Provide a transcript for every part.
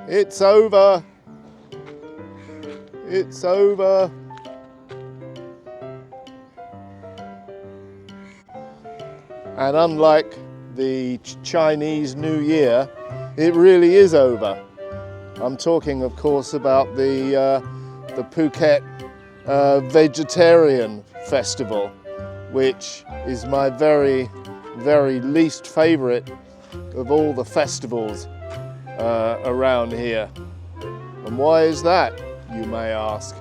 It's over. It's over. And unlike the Chinese New Year, it really is over. I'm talking, of course, about the Phuket Vegetarian Festival, which is my very, very least favourite of all the festivals around here. And why is that, you may ask?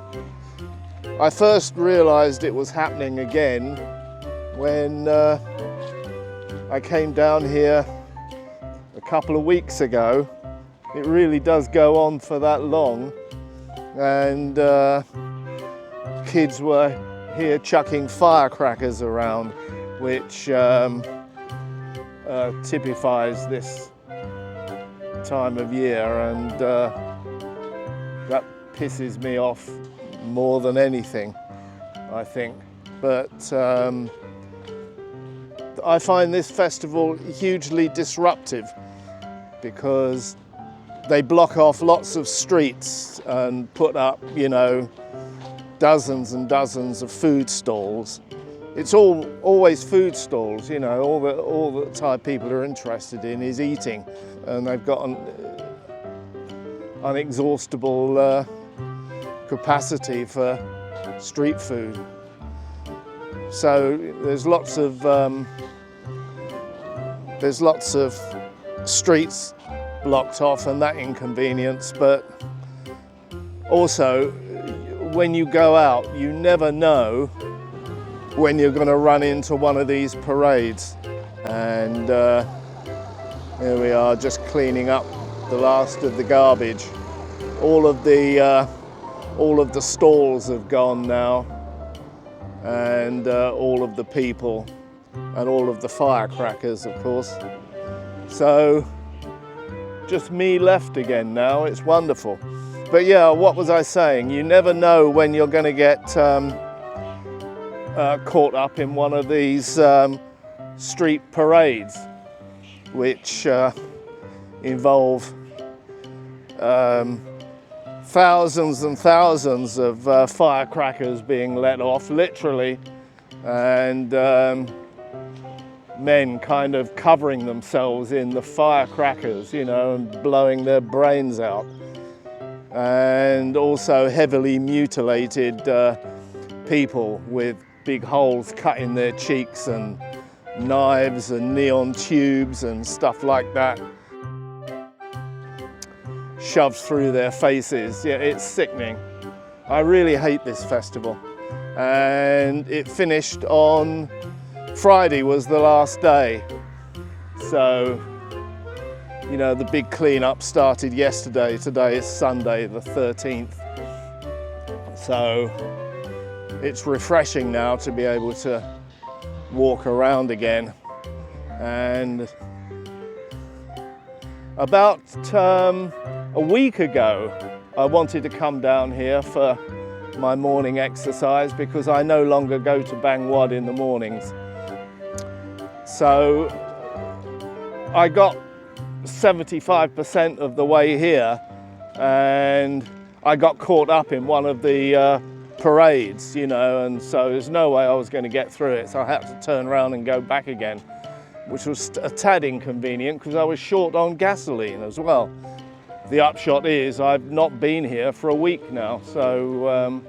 I first realised it was happening again when I came down here a couple of weeks ago. It really does go on for that long, and kids were here chucking firecrackers around, which typifies this time of year, and that pisses me off more than anything, I think. But I find this festival hugely disruptive because they block off lots of streets and put up, you know, dozens and dozens of food stalls. It's always food stalls, you know, all the type people are interested in is eating, and they've got an unexhaustible capacity for street food. So there's lots of streets blocked off and that inconvenience, but also when you go out, you never know when you're going to run into one of these parades. And here we are, just cleaning up the last of the garbage. All of the stalls have gone now, and all of the people, and all of the firecrackers, of course. So just me left again now. It's wonderful. But yeah, what was I saying? You never know when you're going to get caught up in one of these street parades, which involve thousands and thousands of firecrackers being let off, literally, and men kind of covering themselves in the firecrackers, you know, and blowing their brains out. And also heavily mutilated people with big holes cut in their cheeks and knives and neon tubes and stuff like that shoved through their faces. Yeah, it's sickening. I really hate this festival. And it finished on Friday, was the last day. So, you know, the big clean-up started yesterday. Today is Sunday, the 13th. So it's refreshing now to be able to walk around again. And about a week ago, I wanted to come down here for my morning exercise because I no longer go to Bang Wat in the mornings. So I got 75% of the way here, and I got caught up in one of the parades, you know, and so there's no way I was going to get through it, so I had to turn around and go back again, which was a tad inconvenient because I was short on gasoline as well. The upshot is I've not been here for a week now, so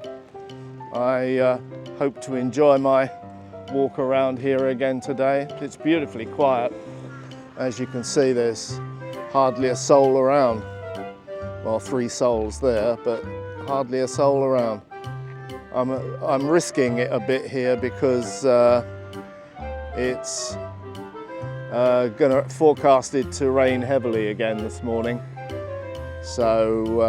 I hope to enjoy my walk around here again today. It's beautifully quiet. As you can see, there's hardly a soul around. Well, 3 souls there, but hardly a soul around. I'm risking it a bit here because it's forecasted to rain heavily again this morning. So,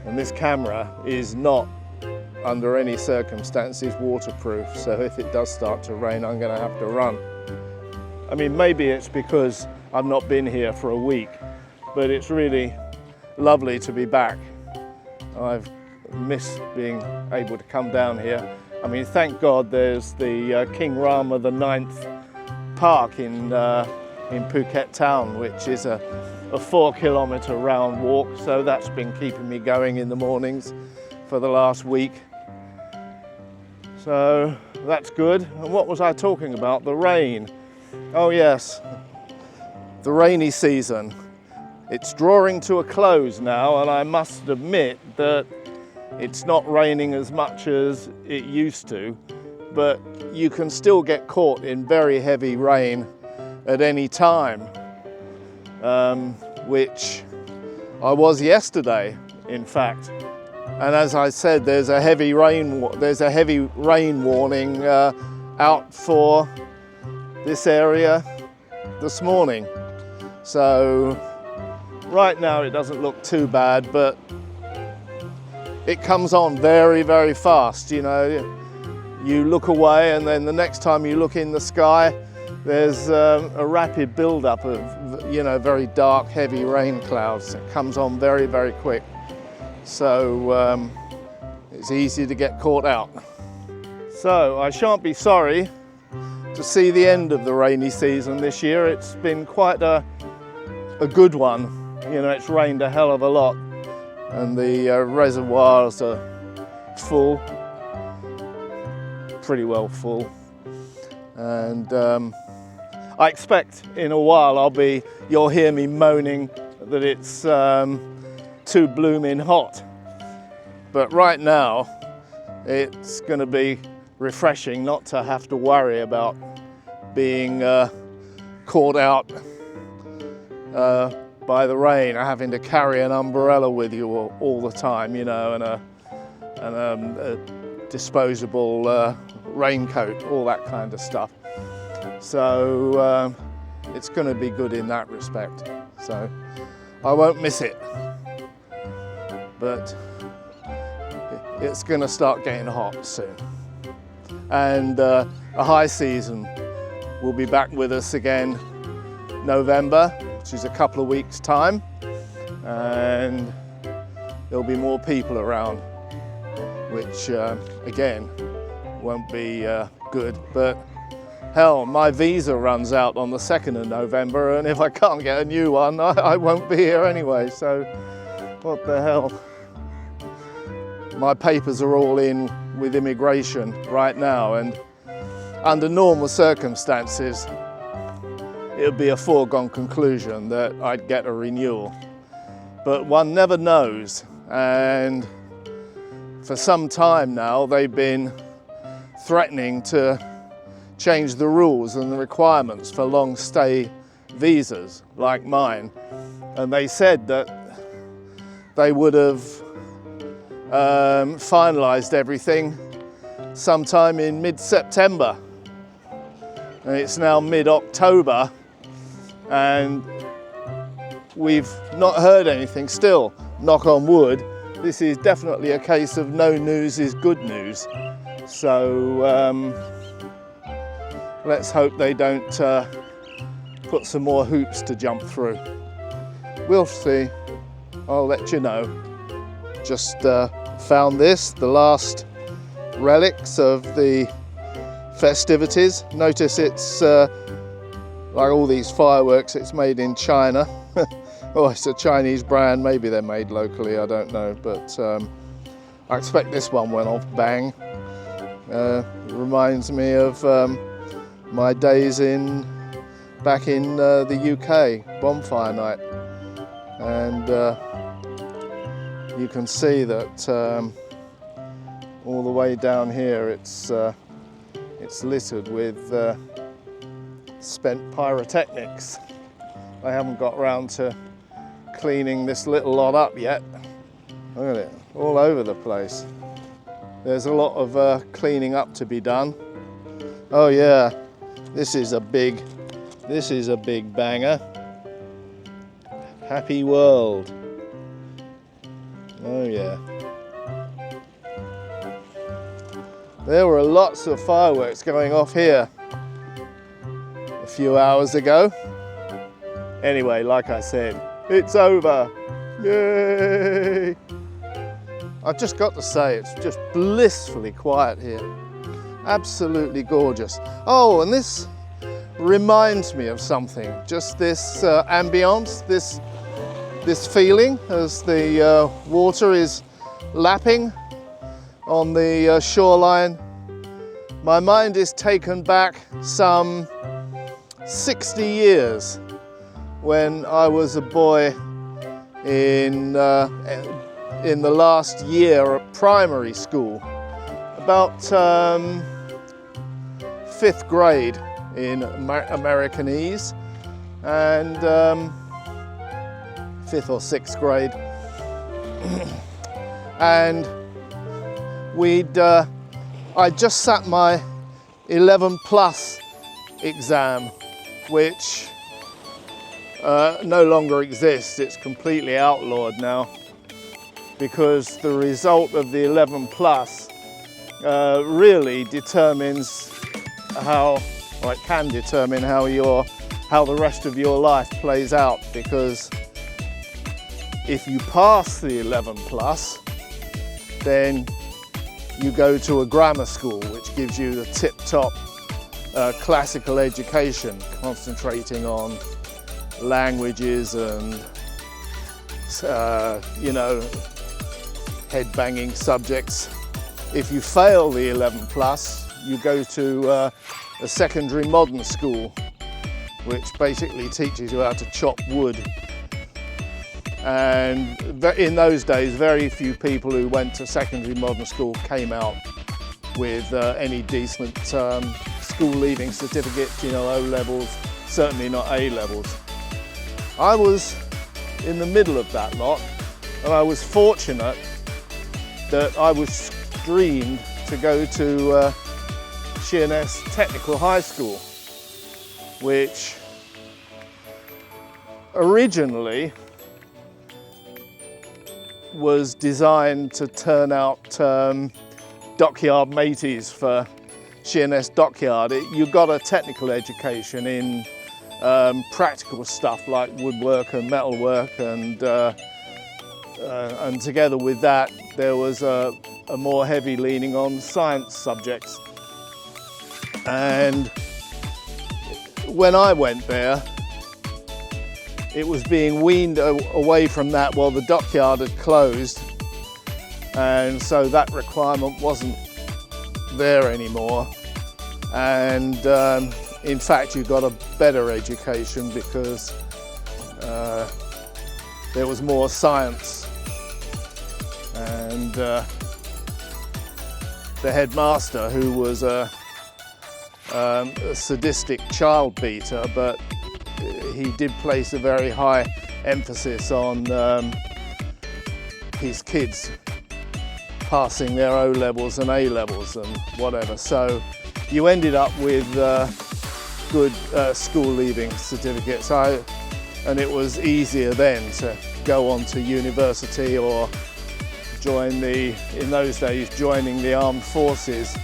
and this camera is not under any circumstances waterproof, so if it does start to rain, I'm going to have to run. I mean, maybe it's because I've not been here for a week, but it's really lovely to be back. I've missed being able to come down here. I mean, thank God there's the King Rama IX Park in in Phuket town, which is a 4-kilometre round walk. So that's been keeping me going in the mornings for the last week. So that's good. And what was I talking about? The rain. Oh yes, the rainy season. It's drawing to a close now, and I must admit that it's not raining as much as it used to, but you can still get caught in very heavy rain at any time, which I was yesterday, in fact. And as I said, there's a heavy rain warning out for this area this morning. So right now it doesn't look too bad, but it comes on very, very fast. You know, you look away and then the next time you look in the sky, there's a rapid build-up of, you know, very dark, heavy rain clouds. It comes on very, very quick. So it's easy to get caught out. So I shan't be sorry to see the end of the rainy season this year. It's been quite a good one. You know, it's rained a hell of a lot, and the reservoirs are full, pretty well full. And I expect in a while you'll hear me moaning that it's too blooming hot. But right now, it's going to be refreshing not to have to worry about being caught out by the rain, or having to carry an umbrella with you all the time, you know, and a disposable raincoat, all that kind of stuff. So it's going to be good in that respect. So I won't miss it. But it's going to start getting hot soon. And a high season will be back with us again November, which is a couple of weeks' time, and there'll be more people around, which again won't be good. But hell, my visa runs out on the 2nd of November, and if I can't get a new one, I won't be here anyway. So what the hell? My papers are all in with immigration right now, and under normal circumstances it would be a foregone conclusion that I'd get a renewal. But one never knows, and for some time now they've been threatening to change the rules and the requirements for long stay visas like mine. And they said that they would have finalised everything sometime in mid-September, and it's now mid-October and we've not heard anything still. Knock on wood, this is definitely a case of no news is good news. So let's hope they don't put some more hoops to jump through. We'll see. I'll let you know. Just found this, the last relics of the festivities. Notice it's like all these fireworks, it's made in China. Oh, it's a Chinese brand, maybe they're made locally, I don't know, but I expect this one went off bang. Reminds me of my days back in the UK, bonfire night. And you can see that all the way down here it's littered with spent pyrotechnics. I haven't got round to cleaning this little lot up yet. Look at it, all over the place. There's a lot of cleaning up to be done. Oh yeah, this is a big banger. Happy World. Oh yeah. There were lots of fireworks going off here a few hours ago. Anyway, like I said, it's over. Yay! I've just got to say, it's just blissfully quiet here. Absolutely gorgeous. Oh, and this reminds me of something. Just this ambience, this feeling as the water is lapping on the shoreline. My mind is taken back some 60 years when I was a boy in the last year at primary school, about 5th grade in Americanese, and 5th or 6th grade. And I just sat my 11 plus exam, which no longer exists. It's completely outlawed now, because the result of the 11 plus really determines how the rest of your life plays out. Because if you pass the 11 plus, then you go to a grammar school, which gives you the tip-top classical education, concentrating on languages and head-banging subjects. If you fail the 11 plus, you go to a secondary modern school, which basically teaches you how to chop wood. And in those days, very few people who went to secondary modern school came out with any decent school leaving certificate, O levels, certainly not A levels. I was in the middle of that lot, and I was fortunate that I was screened to go to Sheerness Technical High School, which originally was designed to turn out dockyard mateys for Sheerness Dockyard. You got a technical education in practical stuff like woodwork and metalwork, and together with that there was a more heavy leaning on science subjects. And when I went there, it was being weaned away from that while the dockyard had closed, and so that requirement wasn't there anymore. And in fact, you got a better education because there was more science. And the headmaster, who was a sadistic child beater, but he did place a very high emphasis on his kids passing their O levels and A levels and whatever. So you ended up with good school leaving certificates. And it was easier then to go on to university or in those days, joining the armed forces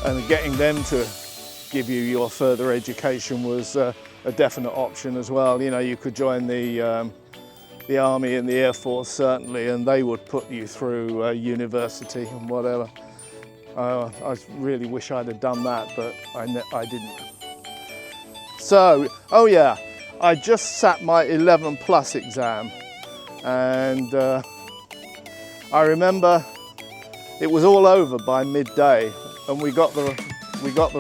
and getting them to give you your further education was a definite option as well. You could join the Army and the Air Force certainly, and they would put you through university and whatever. I really wish I'd have done that, but I didn't. So, oh yeah, I just sat my 11 plus exam, and I remember it was all over by midday, and we got the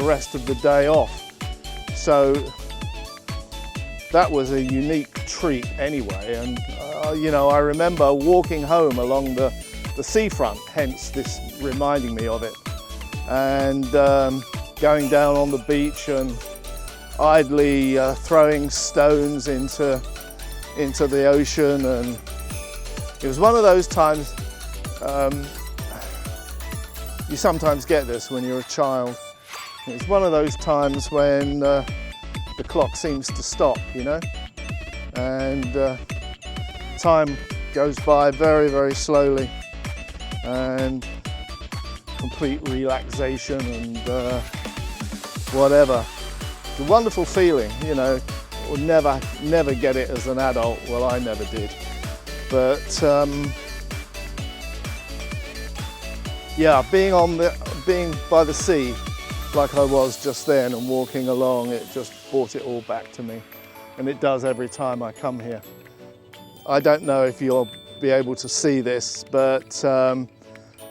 rest of the day off. So that was a unique treat anyway. And I remember walking home along the seafront, hence this reminding me of it, and going down on the beach and idly throwing stones into the ocean. And it was one of those times, you sometimes get this when you're a child. It's one of those times when the clock seems to stop, and time goes by very, very slowly, and complete relaxation and whatever. It's a wonderful feeling, We'll never get it as an adult. Well, I never did. But yeah, being by the sea like I was just then and walking along, it just brought it all back to me. And it does every time I come here. I don't know if you'll be able to see this, but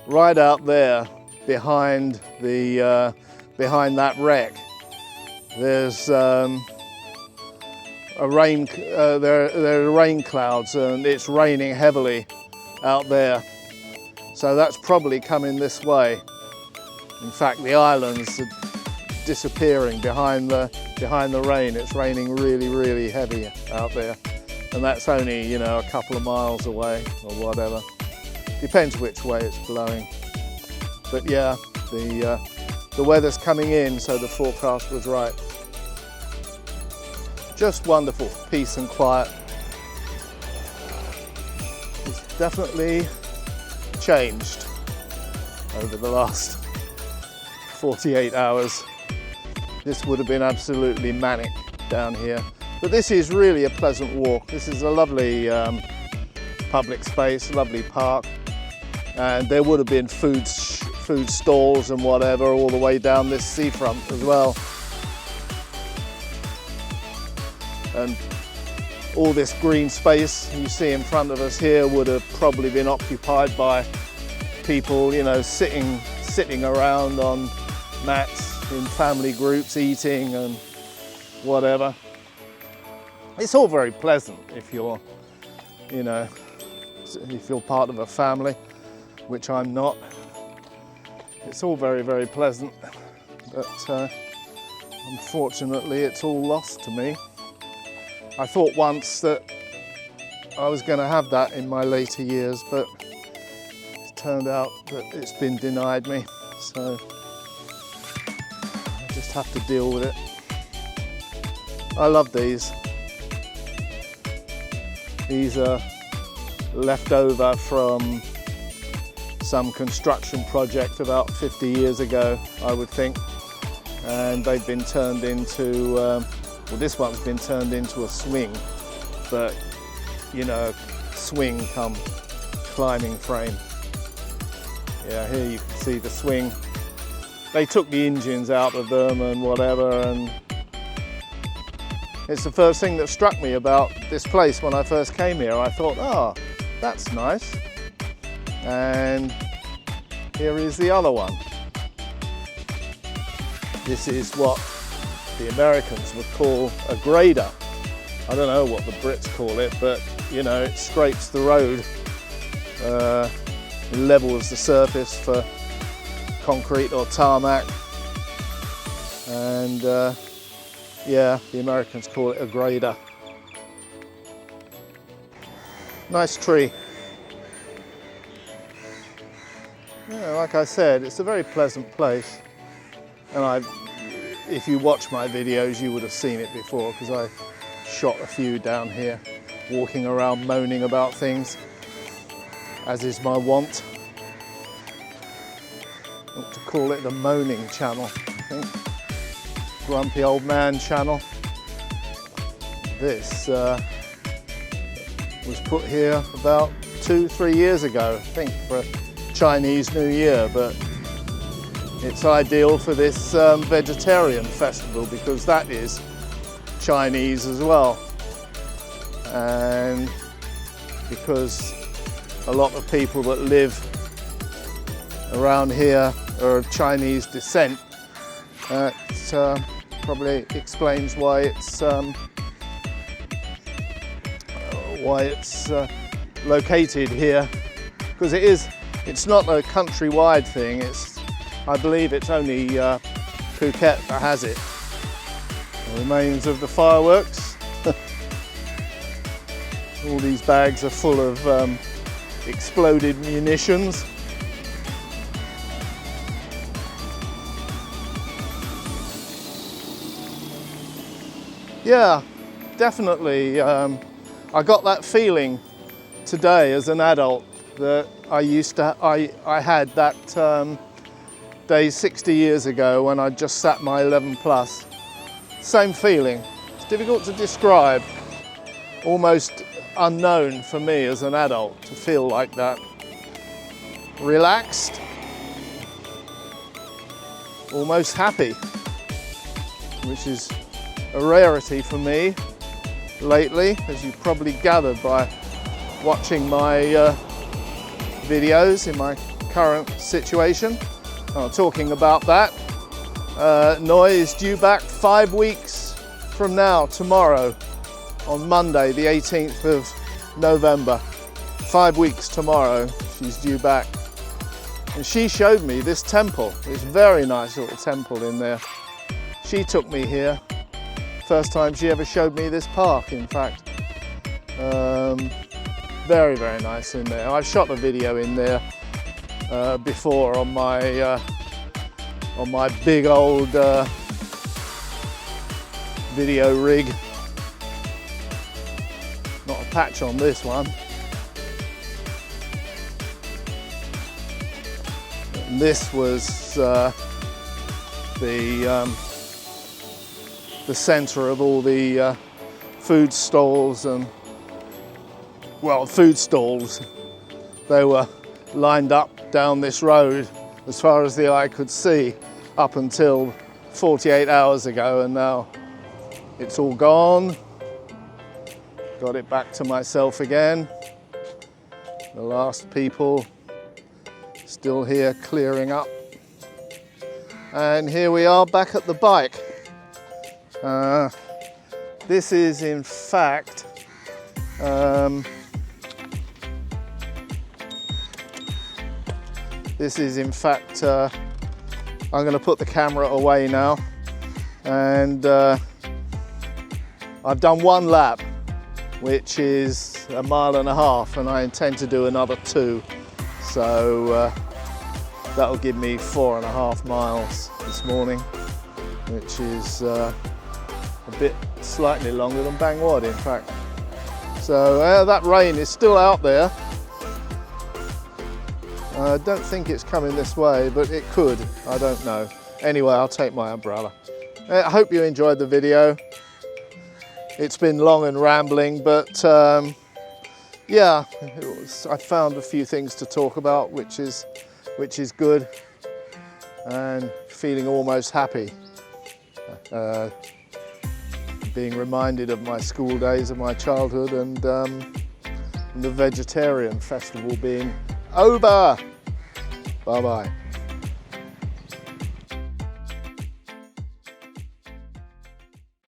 right out there behind that wreck, there's there are rain clouds, and it's raining heavily out there. So that's probably coming this way. In fact, the islands are disappearing behind the rain. It's raining really, really heavy out there. And that's only, you know, a couple of miles away or whatever. Depends which way it's blowing. But yeah, the weather's coming in, so the forecast was right. Just wonderful, peace and quiet. It's definitely changed over the last 48 hours. This would have been absolutely manic down here. But this is really a pleasant walk. This is a lovely public space, lovely park. And there would have been food stalls and whatever all the way down this seafront as well. And all this green space you see in front of us here would have probably been occupied by people, you know, sitting around on mats in family groups, eating and whatever. It's all very pleasant if you're, you know, if you're part of a family, which I'm not. It's all very, very pleasant, but unfortunately it's all lost to me. I thought once that I was going to have that in my later years, but it's turned out that it's been denied me, so I just have to deal with it. I love these. These are left over from some construction project about 50 years ago, I would think, and they've been turned into well, this one's been turned into a swing, but, you know, swing come climbing frame. Yeah, here you can see the swing. They took the engines out of them and whatever, and it's the first thing that struck me about this place when I first came here. I thought, oh, that's nice. And here is the other one. This is what the Americans would call a grader. I don't know what the Brits call it, but you know, it scrapes the road, levels the surface for concrete or tarmac, and yeah, the Americans call it a grader. Nice tree. Yeah, like I said, it's a very pleasant place, and if you watch my videos, you would have seen it before, because I shot a few down here, walking around moaning about things, as is my wont. I want to call it the moaning channel, I think. Grumpy old man channel. This was put here about 2-3 years ago, I think, for Chinese New Year, but it's ideal for this vegetarian festival, because that is Chinese as well, and because a lot of people that live around here are of Chinese descent. It probably explains why it's located here, because it's not a countrywide thing. I believe it's only Phuket that has it. The remains of the fireworks. All these bags are full of exploded munitions. Yeah, definitely. I got that feeling today as an adult that I had that day 60 years ago when I just sat my 11 plus. Same feeling. It's difficult to describe. Almost unknown for me as an adult to feel like that. Relaxed. almost happy, which is a rarity for me lately, as you've probably gathered by watching my videos in my current situation. Talking about that, Noi is due back 5 weeks from now, tomorrow, on Monday the 18th of November. 5 weeks tomorrow she's due back, and she showed me this temple. It's a very nice little temple in there. She took me here, first time she ever showed me this park, in fact. Very, very nice in there. I've shot a video in there before on my big old video rig. Not a patch on this one. And this was the centre of all the food stalls and, well, food stalls. They were lined up down this road as far as the eye could see up until 48 hours ago, and now it's all gone. Got it back to myself again. The last people still here clearing up. And here we are back at the bike. This is in fact I'm going to put the camera away now, and I've done one lap, which is 1.5 miles, and I intend to do another 2, so that'll give me 4.5 miles this morning, which is a bit slightly longer than Bang Wad, in fact. So that rain is still out there. I don't think it's coming this way, but it could, I don't know. Anyway, I'll take my umbrella. I hope you enjoyed the video. It's been long and rambling, but yeah, I found a few things to talk about, which is good, and feeling almost happy. Being reminded of my school days of my childhood, and the vegetarian festival being over. Bye-bye.